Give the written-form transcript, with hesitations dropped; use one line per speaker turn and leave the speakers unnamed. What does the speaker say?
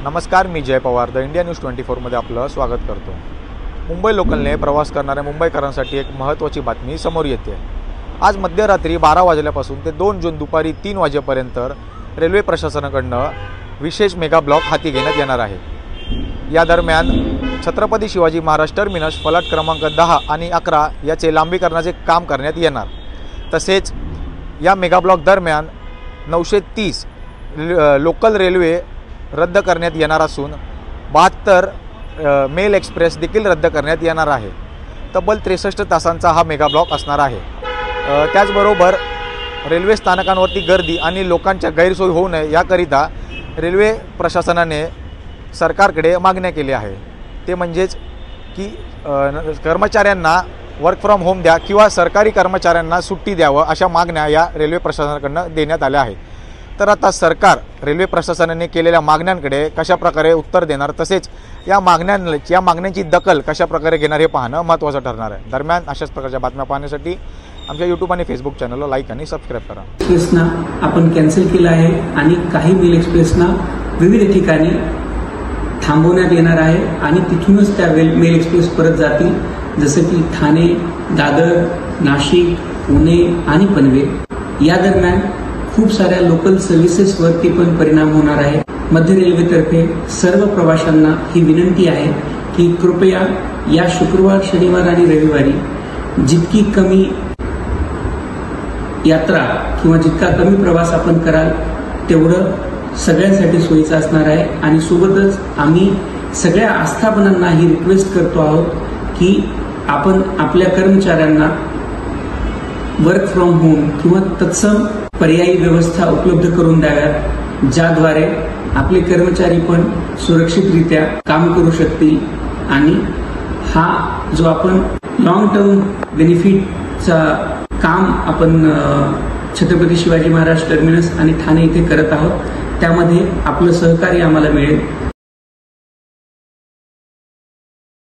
नमस्कार, मी जय Pawar the India news 24 मध्ये आपलं स्वागत करतो। मुंबई लोकलने प्रवास करणाऱ्या मुंबईकरांसाठी एक महत्त्वाची बातमी समोर येते। आज मध्यरात्री 12 वाजल्यापासून ते 2 जून दुपारी 3 वाजेपर्यंत रेल्वे प्रशासनाकडून विशेष मेगा ब्लॉक हाती घेण्यात येणार आहे। या दरम्यान छत्रपती शिवाजी महाराज टर्मिनस फलाट क्रमांक 10 आणि 11 याचे लांबीकरणाचे काम करण्यात येणार। तसेच या मेगा ब्लॉक दरम्यान 930 लोकल रेल्वे रद्द करण्यात येणार असून 72 मेल एक्सप्रेस देखील रद्द करण्यात येणार आहे। तब्बल 63 तासांचा हा मेगा ब्लॉक असणार आहे। त्याचबरोबर रेल्वे स्थानकांवरती गर्दी आणि लोकांच्या गैरसोय होऊ नये याकरिता रेल्वे प्रशासनाने सरकारकडे मागण्या केल्या आहे। ते म्हणजेच की कर्मचाऱ्यांना वर्क फ्रॉम होम द्या किंवा सरकारी कर्मचाऱ्यांना सुट्टी द्यावं, अशा मागण्या या रेल्वे प्रशासनाकडून देण्यात आल्या आहेत। तर आता सरकार रेल्वे प्रशासनाने केलेल्या मागण्यांकडे कशा प्रकारे उत्तर देणार, तसेच या मागण्यांची दखल कशा प्रकारे घेणार हे पाहणं महत्त्वाचं ठरणार आहे। दरम्यान अशाच प्रकारच्या बातम्या पाहण्यासाठी आमच्या YouTube आणि Facebook चॅनलला लाईक आणि सबस्क्राईब करा।
एक्सप्रेसना आपण कॅन्सल केलं आहे आणि काही मेल एक्सप्रेसना विविध ठिकाणी थांबवण्यात येणार आहे आणि तिथूनच त्या मेल एक्सप्रेस परत जातील, जसे की ठाणे, दादर, नाशिक, पुणे आणि पनवेल। या दरम्यान खूप साऱ्या लोकल सर्व्हिसेसवरती पण परिणाम होणार आहे। मध्य रेल्वेतर्फे सर्व प्रवाशांना ही विनंती आहे की कृपया या शुक्रवार, शनिवार आणि रविवारी जितकी कमी यात्रा किंवा जितका कमी प्रवास आपण कराल तेवढं सगळ्यांसाठी सोयीचं असणार आहे। आणि सोबतच आम्ही सगळ्या आस्थापनांना ही रिक्वेस्ट करतो आहोत की आपण आपल्या कर्मचाऱ्यांना वर्क फ्रॉम होम किंवा तत्सम पर्यायी व्यवस्था उपलब्ध करून द्याव्यात, ज्याद्वारे आपले कर्मचारी पण सुरक्षितरित्या काम करू शकतील आणि हा जो आपण लॉंग टर्म बेनिफिटचा काम आपण छत्रपती शिवाजी महाराज टर्मिनस आणि ठाणे इथे करत आहोत, त्यामध्ये आपलं सहकार्य आम्हाला मिळेल।